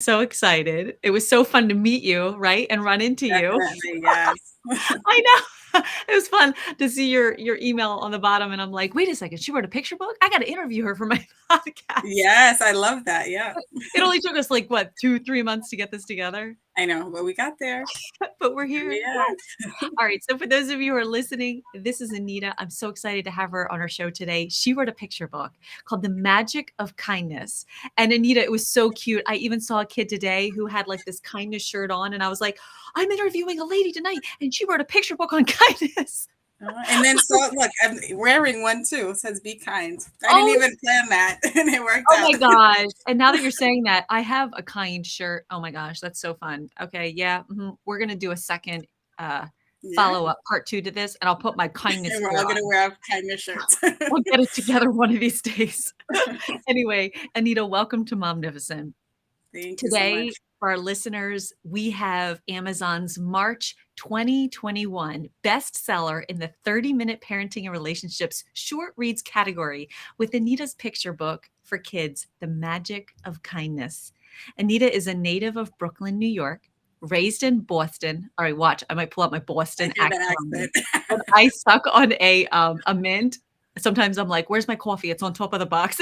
So excited. It was so fun to meet you, right? And run into you. Definitely, yes. I know. It was fun to see your email on the bottom, and I'm like, "Wait a second, she wrote a picture book? I gotta interview her for my podcast." Yes, I love that, yeah. It only took us, like, what, 2, 3 months to get this together? I know, but we got there. But we're Here here. we are. Yes. All right, so for those of you who are listening, this is Anita. I'm so excited to have her on our show today. She wrote a picture book called The Magic of Kindness. And Anita, it was so cute. I even saw a kid today who had like this kindness shirt on, and I was like, I'm interviewing a lady tonight, and she wrote a picture book on kindness. And then so look, I'm wearing one too. It says "Be kind." I didn't Oh, even plan that, and it worked oh out. my gosh. And now that you're saying that, I have a kind shirt. Oh my gosh, that's so fun. Okay, yeah, we're gonna do a second Yeah, follow-up part 2 to this, and I'll put my kindness and we're gear all gonna on. wear our kindness shirts. We'll get it together one of these days. Anyway, Anita, welcome to Momnificent. Thank you so Today, much. for our listeners, we have Amazon's March 2021 bestseller in the 30-minute parenting and relationships short reads category with Anita's picture book for kids, The Magic of Kindness. Anita is a native of Brooklyn, New York, raised in Boston. All right, watch. I might pull out my I Boston hear accent that on you. When accent. I suck on a mint, sometimes I'm like, "Where's my coffee? It's on top of the box."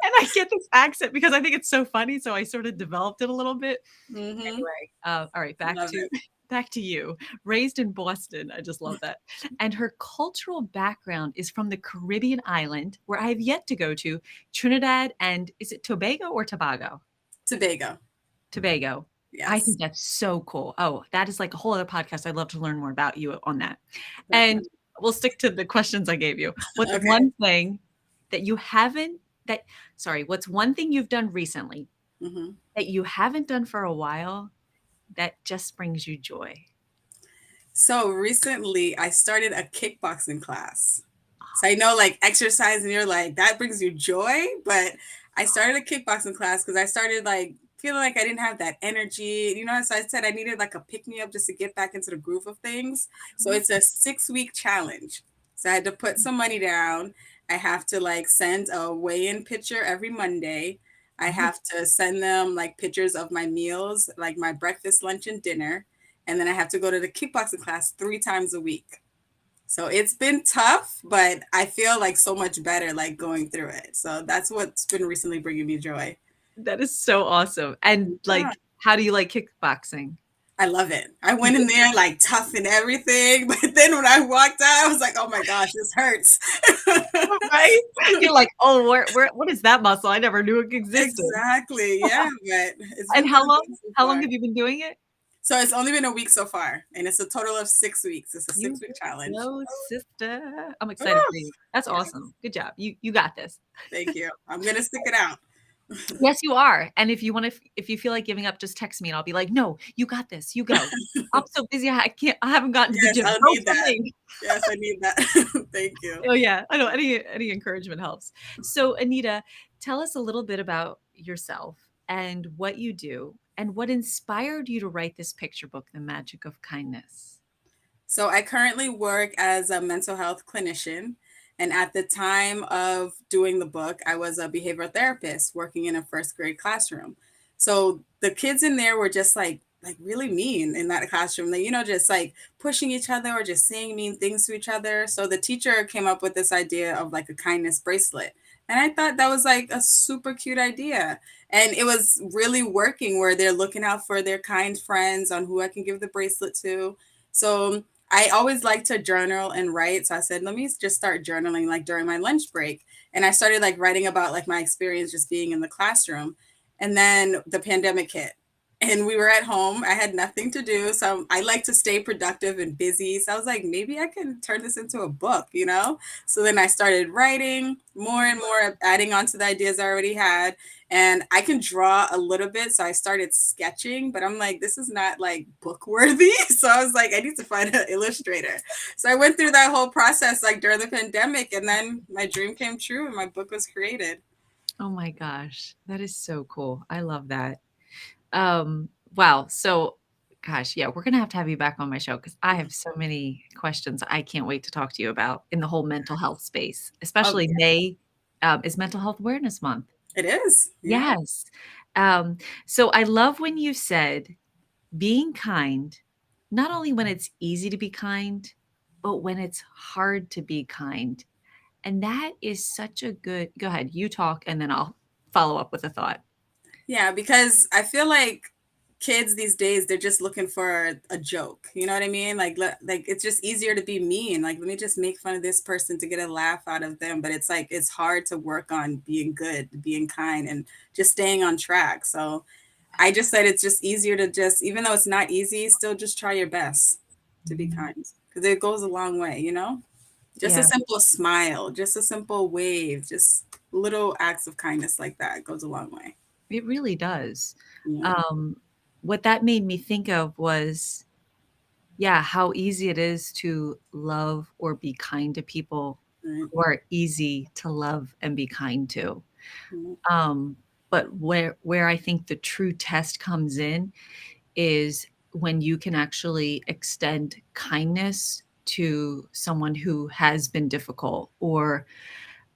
And I get this accent because I think it's so funny, so I sort of developed it a little bit. Mhm. Anyway, all right, back Love to it. back to you. Raised in Boston, I just love that. And her cultural background is from the Caribbean island where I have yet to go to, Trinidad and is it Tobago or Tobago? Tobago. Tobago. I Yes. think that's so cool. Oh, that is like a whole other podcast. I'd love to learn more about you on that. And Definitely. we'll stick to the questions I gave you. What's Okay. one thing that you haven't that sorry, what's one thing you've done recently Mhm. that you haven't done for a while that just brings you joy? So recently, I started a kickboxing class. So I know like exercise, and you're like, that brings you joy. But I started a kickboxing class because I started like feeling like I didn't have that energy. So I said I needed like a pick me up just to get back into the groove of things. So it's a 6 week challenge. So I had to put some money down. I have to like send a weigh in picture every Monday. I have to send them like pictures of my meals, like my breakfast, lunch, and dinner. And then I have to go to the kickboxing class 3 times a week. So it's been tough, but I feel like so much better like going through it. So that's what's been recently bringing me joy. That is so awesome. And Yeah, like, how do you like kickboxing? I love it. I You went in there like tough and everything, but then when I walked out, I was like, oh my gosh, this hurts. do, right? You're like, oh, what is that muscle? I never knew it existed. Exactly. Yeah, but it's And been really good so how long far. have you been doing it? So it's only been a week so far, and it's a total of 6 weeks. It's a You 6 week challenge. go, sister. I'm excited Oh, for you. That's yes. awesome. Good job. You got this. Thank you. I'm going to stick it out. Yes, you are. And if you want to, if you feel like giving up, just text me and I'll be like, no, you got this. You go. I'm so busy. I haven't gotten to the Yes, gym. I'll Go need for that. me. Yes, I need that. Thank you. Oh yeah. I know any encouragement helps. So Anita, tell us a little bit about yourself and what you do and what inspired you to write this picture book, The Magic of Kindness. So I currently work as a mental health clinician. And at the time of doing the book, I was a behavioral therapist working in a first grade classroom. So the kids in there were just like really mean in that classroom. They, just like pushing each other or just saying mean things to each other. So the teacher came up with this idea of like a kindness bracelet. And I thought that was like a super cute idea. And it was really working where they're looking out for their kind friends on who I can give the bracelet to. So I always like to journal and write. So I said, let me just start journaling like during my lunch break. And I started like writing about like my experience just being in the classroom. And then the pandemic hit and we were at home. I had nothing to do. So I like to stay productive and busy. So I was like, maybe I can turn this into a book. So then I started writing more and more, adding on to the ideas I already had. And I can draw a little bit. So I started sketching, but I'm like, this is not like book worthy. So I was like, I need to find an illustrator. So I went through that whole process like during the pandemic. And then my dream came true and my book was created. Oh my gosh. That is so cool. I love that. Wow. So, gosh, yeah, we're gonna have to have you back on my show because I have so many questions I can't wait to talk to you about in the whole mental health space, Oh, especially yeah, May is Mental Health Awareness Month. it is. Yeah. Yes. Um, so I love when you said being kind, not only when it's easy to be kind, but when it's hard to be kind. And that is such a good, go ahead, you talk, and then I'll follow up with a thought. Yeah, because I feel like kids these days they're just looking for a joke. You know what I mean? Like it's just easier to be mean. Like let me just make fun of this person to get a laugh out of them. But it's like it's hard to work on being good, being kind, and just staying on track. So I just said it's just easier to just, even though it's not easy, still just try your best to be Mhm. kind because it goes a long way. Just a Yeah, simple smile, just a simple wave, just little acts of kindness like that goes a long way. it really does. Yeah. Um, what that made me think of was, yeah, how easy it is to love or be kind to people Right. who are easy to love and be kind to. Yeah. Um, but where I think the true test comes in is when you can actually extend kindness to someone who has been difficult or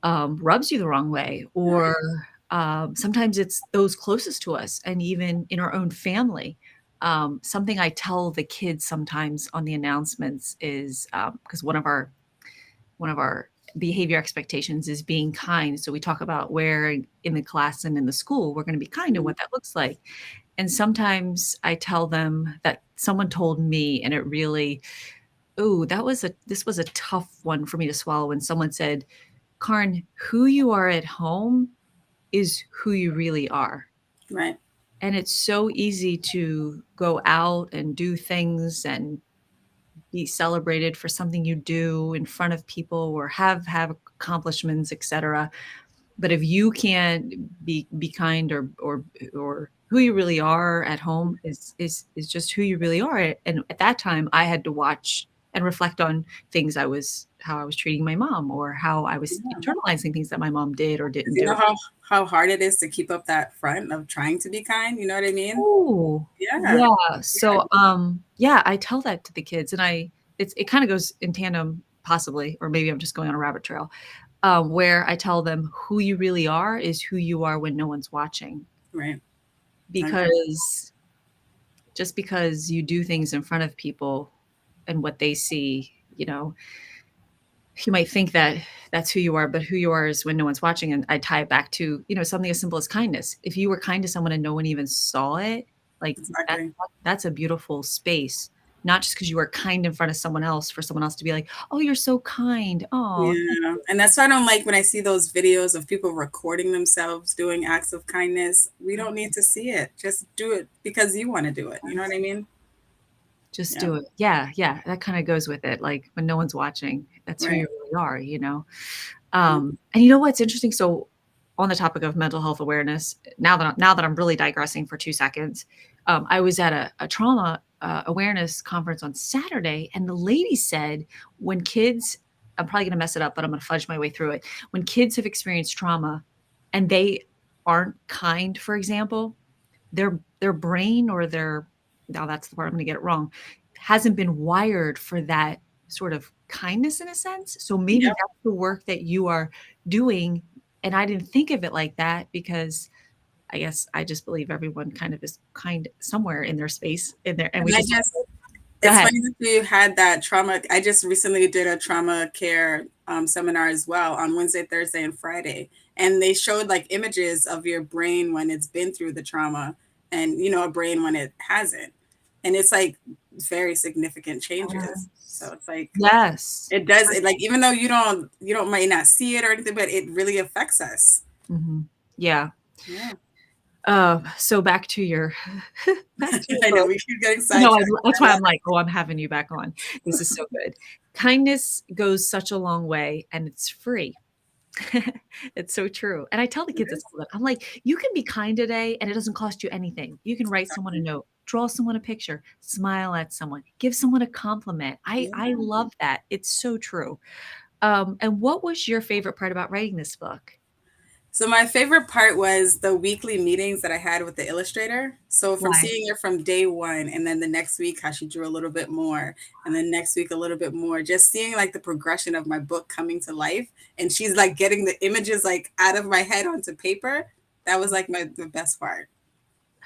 rubs you the wrong way, Right. or sometimes it's those closest to us, and even in our own family. Something I tell the kids sometimes on the announcements is because one of our behavior expectations is being kind. So we talk about where in the class and in the school we're going to be kind and Mhm. what that looks like. And sometimes I tell them that someone told me, and it really, oh, this was a tough one for me to swallow when someone said, Karn, who you are at home is who you really are. Right. And it's so easy to go out and do things and be celebrated for something you do in front of people or have accomplishments, etc. But if you can't be kind, or who you really are at home is just who you really are. And at that time, I had to watch and reflect on things how I was treating my mom, or how I was Yeah. internalizing things that my mom did or 'Cause didn't you do. know how hard it is to keep up that front of trying to be kind. You know what I mean? Oh, Yeah. yeah. Yeah. So, yeah, I tell that to the kids, and it kind of goes in tandem, possibly, or maybe I'm just going on a rabbit trail, where I tell them who you really are is who you are when no one's watching. Right. I agree. Because just because you do things in front of people and what they see, you might think that that's who you are, but who you are is when no one's watching. And I tie it back to, something as simple as kindness. If you were kind to someone and no one even saw it, like that, Exactly. that's a beautiful space. Not just because you were kind in front of someone else for someone else to be like, oh, you're so kind. Oh, thank Yeah. And that's why I don't like when I see those videos of people recording themselves doing acts of kindness. We don't need to see it. Just do it because you want to do it. You know what I mean? just Yeah. do it. Yeah, yeah. That kind of goes with it. Like when no one's watching, that's who Right. you really are. Yeah. And you know what's interesting? So, on the topic of mental health awareness, now that I'm really digressing for 2 seconds, I was at a trauma awareness conference on Saturday, and the lady said when kids, I'm probably going to mess it up, but I'm going to fudge my way through it. When kids have experienced trauma and they aren't kind, for example, their brain or their now that's the part I'm going to get it wrong, hasn't been wired for that sort of kindness in a sense. So maybe Yep. that's the work that you are doing. And I didn't think of it like that because I guess I just believe everyone kind of is kind somewhere in their space in there, and we And I just just go It's ahead. funny that you had that trauma. I just recently did a trauma care seminar as well on Wednesday, Thursday, and Friday. And they showed like images of your brain when it's been through the trauma and, a brain when it hasn't. And it's like very significant changes. So Yes. it's like, Yes. it does it like, even though you don't might not see it or anything, but it really affects us. Mhm. Yeah. Yeah. So back to your back to your I know book. we keep getting No, sidetracked. that's why I'm like, "Oh, I'm having you back on." This is so good. Kindness goes such a long way, and it's free. It's so true, and I tell the It kids this is. all the time. I'm like, "You can be kind today, and it doesn't cost you anything. You can write someone a Exactly. note, draw someone a picture, smile at someone, give someone a compliment." I Yeah. love that. It's so true. And what was your favorite part about writing this book? So my favorite part was the weekly meetings that I had with the illustrator. So from Why? seeing her from day one, and then the next week how she drew a little bit more, and then next week a little bit more, just seeing like the progression of my book coming to life, and she's like getting the images like out of my head onto paper. That was like the best part.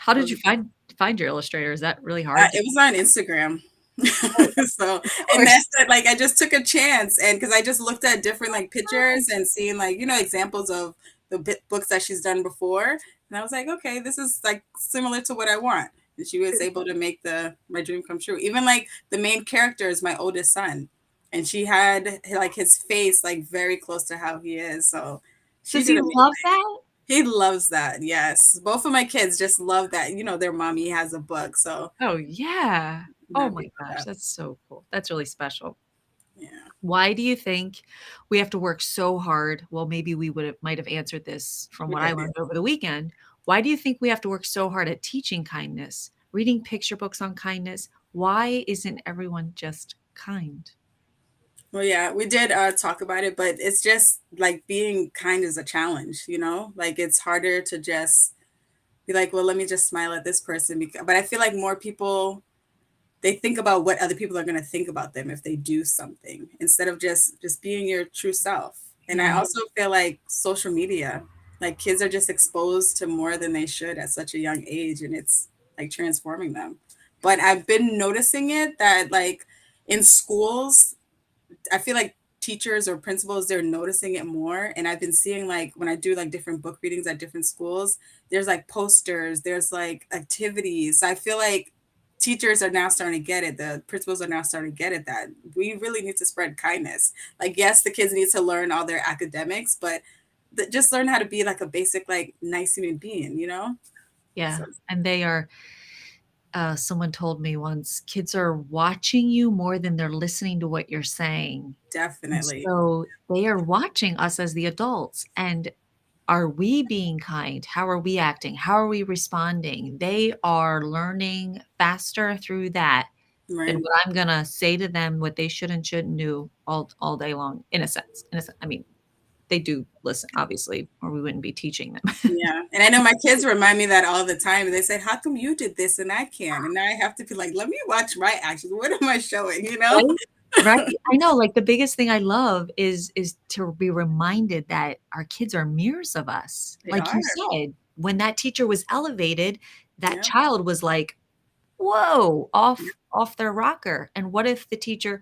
How did you find your illustrator? Is that really hard to It was on Instagram. Oh, So, of and course. that's it, like, I just took a chance, and because I just looked at different, like, pictures and seeing, like, examples of the books that she's done before, and I was like, "Okay, this is, like, similar to what I want." And she was able to make my dream come true. Even, like, the main character is my oldest son, and she had, like, his face, like, very close to how he is, so she Does did he amazing. love that? He loves that, yes. Both of my kids just love that, their mommy has a book, so Oh, yeah. I'm Oh happy my about gosh, that. that's so cool. That's really special. Yeah. Why do you think we have to work so hard? Well, maybe we might have answered this from We what I did. learned over the weekend. Why do you think we have to work so hard at teaching kindness, reading picture books on kindness? Why isn't everyone just kind? Well, yeah, we did talk about it, but it's just like being kind is a challenge, Like it's harder to just be like, well, let me just smile at this person. But I feel like more people, they think about what other people are going to think about them if they do something instead of just being your true self. And I Yeah. also feel like social media, like kids are just exposed to more than they should at such a young age, and it's like transforming them. But I've been noticing it that like in schools, I feel like teachers or principals, they're noticing it more. And I've been seeing like when I do like different book readings at different schools, there's like posters, there's like activities. I feel like teachers are now starting to get it. The principals are now starting to get it that we really need to spread kindness. Like, yes, the kids need to learn all their academics, but just learn how to be like a basic, like nice human being. Yeah. So And they are, someone told me once, kids are watching you more than they're listening to what you're saying. And definitely. so they are watching us as the adults. And are we being kind? How are we acting? How are we responding? They are learning faster through that than Right. what I'm gonna say to them, what they should and shouldn't do all day long, in a sense. In a sense. I mean, they do listen, obviously, or we wouldn't be teaching them. Yeah. And I know my kids remind me that all the time. They say, how come you did this and I can't? And now I have to be like, let me watch my actions. What am I showing? Right? Right? I know, like, the biggest thing I love is to be reminded that our kids are mirrors of us. They Like are. you said, when that teacher was elevated, that Yeah. child was like, "Whoa," off their rocker, and what if the teacher,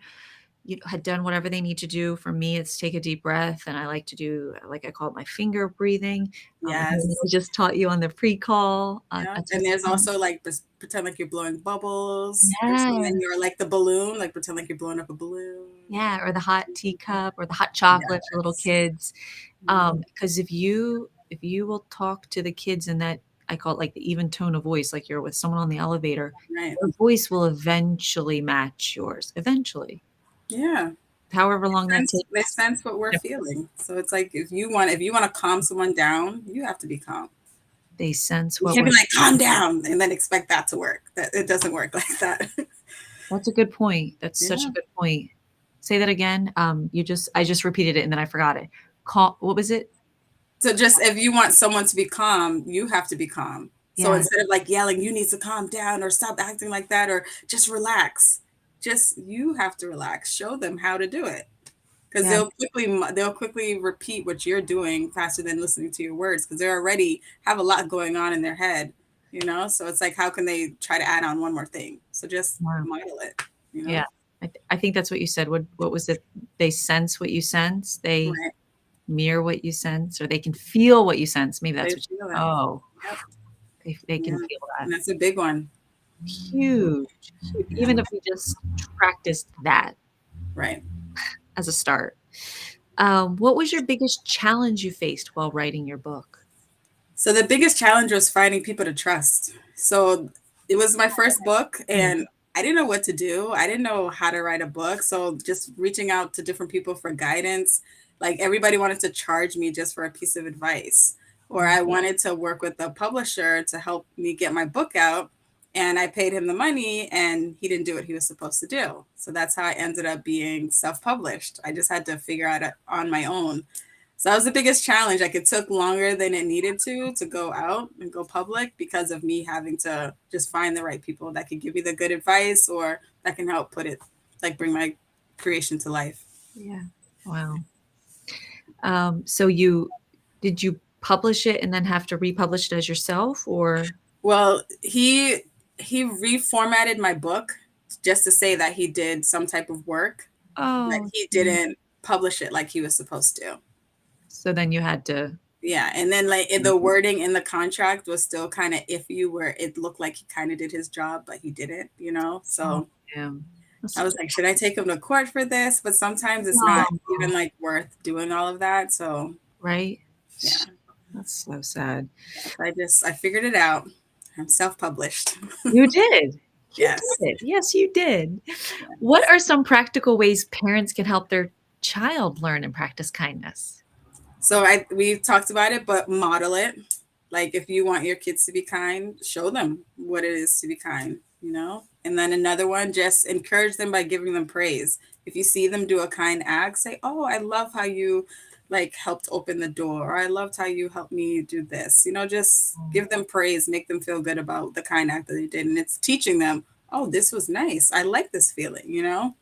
had done whatever they need to do? For me, it's take a deep breath, and I like to do, like, I call it my finger breathing. Yes. I just taught you on the pre-call, Yeah. a And there's technique. also like pretend like you're blowing bubbles or something. Yes. You're like the balloon, like pretend like you're blowing up a balloon. Yeah, or the hot teacup or the hot chocolate for little Yes. kids. Mhm. Because if you will talk to the kids in that, I call it like the even tone of voice, like you're with someone on the elevator, Right. their voice will eventually match yours, eventually. Yeah. However long that They takes. sense what we're Yeah. feeling. So it's like if you want to calm someone down, you have to be calm. They sense You what can't we're be like, calm down, and then expect that to work. That it doesn't work like that. That's a good point. That's such a Yeah. good point. Say that again. I just repeated it and then I forgot it. What was it? So just if you want someone to be calm, you have to be calm. So Yeah, instead of like yelling, you need to calm down or stop acting like that or just relax. Just you have to relax. Show them how to do it. Because yeah, they'll quickly repeat what you're doing faster than listening to your words because they already have a lot going on in their head. So it's like how can they try to add on one more thing? So just wow. model it, you Yeah. know? I think that's what you said. What was it? They sense what you sense. They Right. mirror what you sense, or they can feel what you sense. Maybe They that's what feel it. oh, Yep. they Yeah. can feel that. And that's a big one. Huge, huge. Yeah. Even if we just practiced that Right. as a start. What was your biggest challenge you faced while writing your book? So the biggest challenge was finding people to trust. So it was my first book Mm, and I didn't know what to do. I didn't know how to write a book. So just reaching out to different people for guidance. Like everybody wanted to charge me just for a piece of advice. Or mm, I wanted to work with a publisher to help me get my book out. And I paid him the money and he didn't do what he was supposed to do. So that's how I ended up being self published. I just had to figure out it on my own. So that was the biggest challenge. Like it took longer than it needed to go out and go public because of me having to just find the right people that could give me the good advice or that can help put it, like bring my creation to life. yeah. Wow. So did you publish it and then have to republish it as yourself, or? Well, he reformatted my book just to say that he did some type of work, but Oh, he mm. didn't publish it like he was supposed to. So then you had to. Yeah, and then like the wording in the contract was still kind of iffy, where it looked like he kind of did his job, but he didn't, you know. Oh, So yeah. I That's, was like, should I take him to court for this? But sometimes it's not oh, even like worth doing all of that. So right? yeah, That's so sad. yes, I figured it out. I'm self-published. You did. You Yes. did. Yes, you did. What Yes. are some practical ways parents can help their child learn and practice kindness? So we talked about it, but model it. Like if you want your kids to be kind, show them what it is to be kind, you know? And then another one, just encourage them by giving them praise. If you see them do a kind act, say, "Oh, I love how you like helped open the door," or "I loved how you helped me do this." You know, just Mm, give them praise, make them feel good about the kind act that they did. And it's teaching them, "Oh, this was nice. I like this feeling," you know?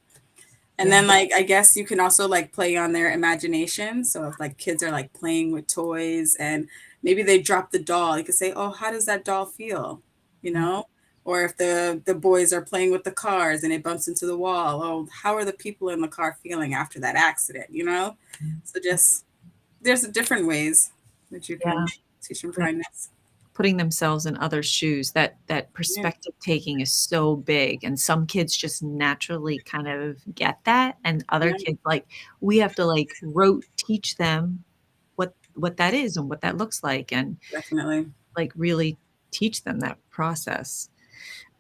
And yeah. then like I guess you can also like play on their imagination. So if like kids are like playing with toys and maybe they drop the doll, you could say, "Oh, how does that doll feel?" You Mm, know? Or if the boys are playing with the cars and it bumps into the wall, "Oh, how are the people in the car feeling after that accident?" You know? mm. So just there's different ways that you can Yeah. teach them Yeah. kindness. Putting themselves in other shoes, that Yeah. perspective taking is so big, and some kids just naturally kind of get that, and other Yeah, kids, like, we have to, like, rote teach them what that is and what that looks like, and, definitely. like, really teach them that process.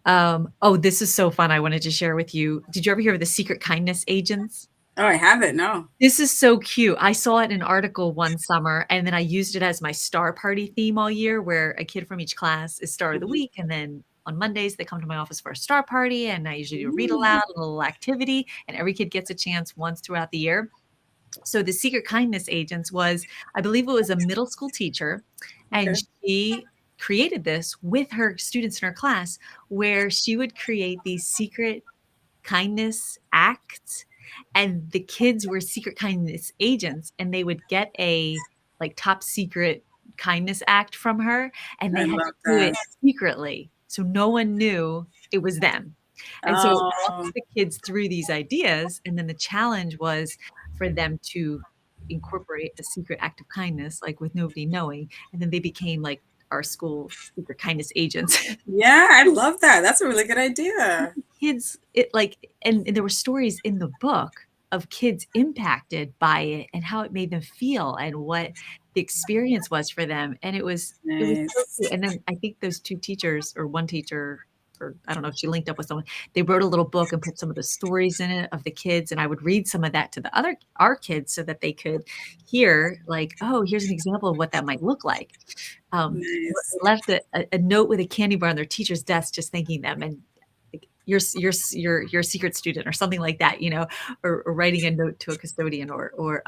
Oh, this is so fun, I wanted to share with you. Did you ever hear of the secret kindness agents? Oh, I haven't. No. This is so cute. I saw it in an article one summer, and then I used it as my star party theme all year, where a kid from each class is star of the Mhm. week, and then on Mondays, they come to my office for a star party, and I usually do a read Mm, aloud, a little activity, and every kid gets a chance once throughout the year. So the secret kindness agents was, I believe it was a middle school teacher, and okay. she created this with her students in her class, where she would create these secret kindness acts, and the kids were secret kindness agents, and they would get a, like, top secret kindness act from her, and I they had to love do that. it secretly, so no one knew it was them, and so it walks Oh, the kids through these ideas, and then the challenge was for them to incorporate a secret act of kindness, like, with nobody knowing, and then they became, like, our school secret kindness agents. yeah, I love that. That's a really good idea. Kids, it like, and there were stories in the book of kids impacted by it and how it made them feel and what the experience was for them, and it was so Nice. cute, and then I think those 2 teachers or 1 teacher, or I don't know if she linked up with someone, they wrote a little book and put some of the stories in it of the kids, and I would read some of that to the other our kids so that they could hear, like, "Oh, here's an example of what that might look like." Nice. Left a note with a candy bar on their teacher's desk just thanking them, and like, "You're a secret student," or something like that, or writing a note to a custodian, or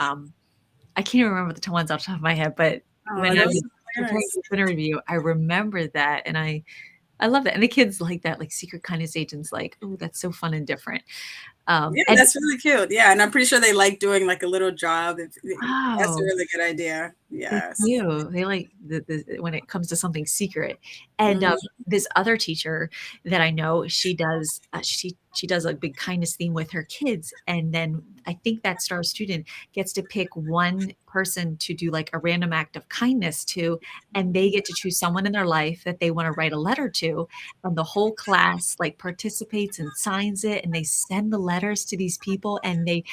I can't even remember the t ones off the top of my head, but when Oh, I those was are really preparing nice. this interview, I remember that, and I love that, and the kids like that, like, secret kindness agents, like, "Oh, that's so fun and different." Yeah, And that's really cute. Yeah, and I'm pretty sure they like doing like a little job. That's a oh. really good idea. They Yes. do. They like the when it comes to something secret. And, Mhm. this other teacher that I know, she does a big kindness theme with her kids, and then I think that star student gets to pick one person to do, like, a random act of kindness to, and they get to choose someone in their life that they wanna write a letter to, and the whole class, like, participates and signs it, and they send the letters to these people, and the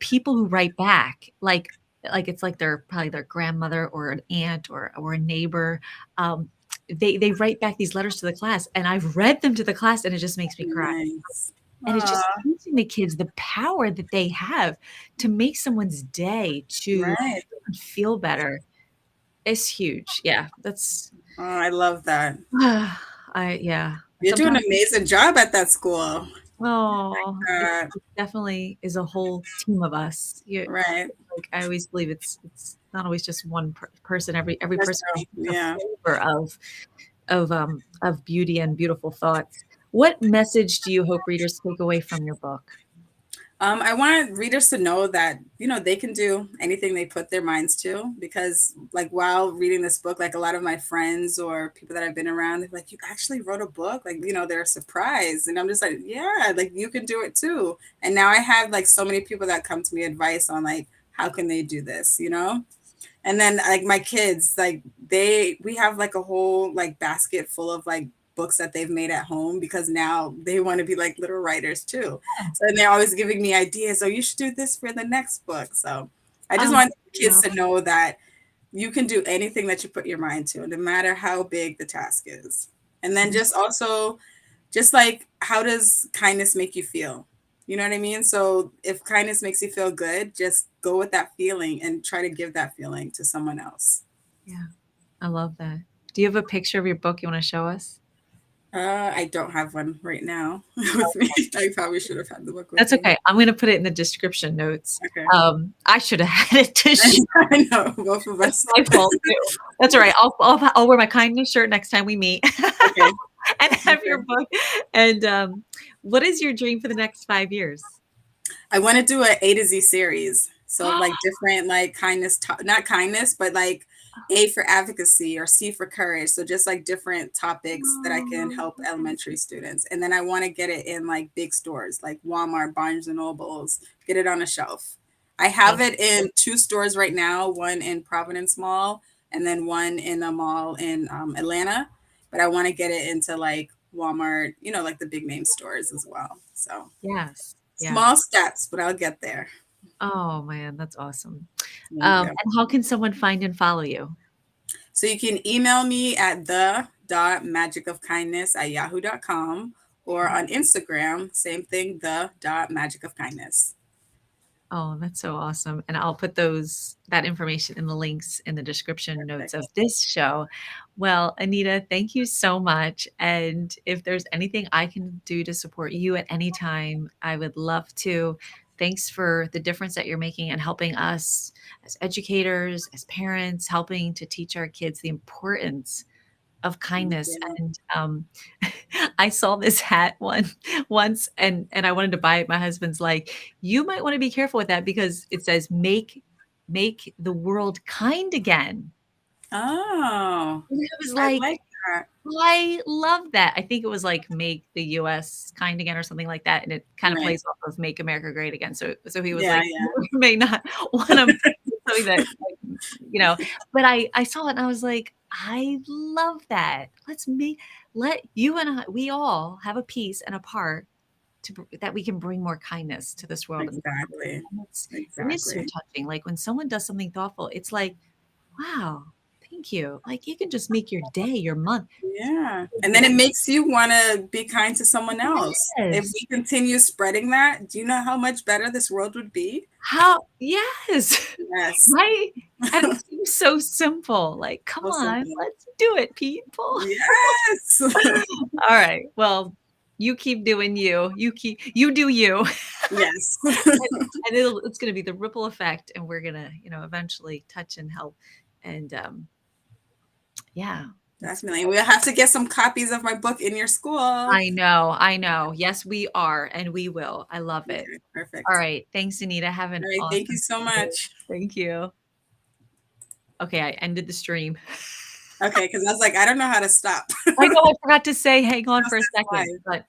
people who write back, like, it's like their probably their grandmother or an aunt or a neighbor, they write back these letters to the class, and I've read them to the class, and it just makes me cry. Nice. And it's just Aw, teaching the kids the power that they have to make someone's day, to right. feel better. It's huge. Yeah, that's Oh, I love that. yeah. You're doing Sometimes an amazing job at that school. oh, Uh, it definitely is a whole team of us. You right. like, I always believe it's not always just one person. Every That's person true. brings a Yeah. flavor of beauty and beautiful thoughts. What message do you hope readers take away from your book? I want readers to know that, you know, they can do anything they put their minds to, because like while reading this book, like a lot of my friends or people that I've been around, they're like, you actually wrote a book? Like, you know, they're surprised. And I'm just like, yeah, like you can do it too. And now I have like so many people that come to me advice on like, how can they do this, you know? And then like my kids, like we have like a whole like basket full of like books that they've made at home, because now they want to be like little writers too. So and they're always giving me ideas. Oh, you should do this for the next book. So I just Oh, want kids no. to know that you can do anything that you put your mind to, no matter how big the task is. And then just also, just like, how does kindness make you feel? You know what I mean? So if kindness makes you feel good, just go with that feeling and try to give that feeling to someone else. Yeah, I love that. Do you have a picture of your book you want to show us? I don't have one right now with me. I probably should have had the book with That's me. okay. I'm going to put it in the description notes. Okay. I should have had it to show. I know, both of That's us. my fault too. That's all right. I'll wear my kindness shirt next time we meet Okay. and have your Okay. book. And what is your dream for the next 5 years? I want to do an A to Z series. So like different like kindness, not kindness, but like A for advocacy or C for courage. So just like different topics that I can help elementary students. And then I want to get it in like big stores like Walmart, Barnes and Nobles, get it on a shelf. I have it in 2 stores right now, one in Providence Mall and then one in a mall in Atlanta. But I want to get it into like Walmart, you know, like the big name stores as well. So Yes. small Yes. steps, but I'll get there. Oh man, that's awesome. Thank you. And how can someone find and follow you? So you can email me at the.magicofkindness@yahoo.com, or on Instagram, same thing, the.magicofkindness. Oh, that's so awesome. And I'll put that information in the links in the description notes of Perfect. this show. Well, Anita, thank you so much. And if there's anything I can do to support you at any time, I would love to. Thanks for the difference that you're making and helping us as educators, as parents, helping to teach our kids the importance of Thank kindness. you. And I saw this hat once and I wanted to buy it. My husband's like, you might want to be careful with that because it says make the world kind again. Oh, And I was I like, like that. I love that. I think it was like make the US kind again or something like that. And it kind of Right. plays off of make America great again. So he was Yeah, like, yeah. you may not want to something that like, but I saw it and I was like, I love that. Let you and we all have a piece and a part that we can bring more kindness to this world. And Exactly. it is so Exactly. touching. Like when someone does something thoughtful, it's like, wow, thank you. Like you can just make your day, your month. Yeah. And then it makes you want to be kind to someone else. If Yes. we continue spreading that, do you know how much better this world would be? Yes. Yes. Right? And it seems so simple. Like, come So on, simple. let's do it, people. Yes. All right. Well, you keep doing you. You do you. Yes. And it's gonna be the ripple effect, and we're gonna, eventually touch and help. And yeah, it's Definitely. We'll have to get some copies of my book in your school. I know, I know. Yes, we are, and we will. I love it. Okay, All perfect. right. Thanks, Anita. Have an All right. Thank you awesome so day. much. Thank you. Okay, I ended the stream. Okay, because I was like, I don't know how to stop. I know I forgot to say hang on Just for a says second, live. but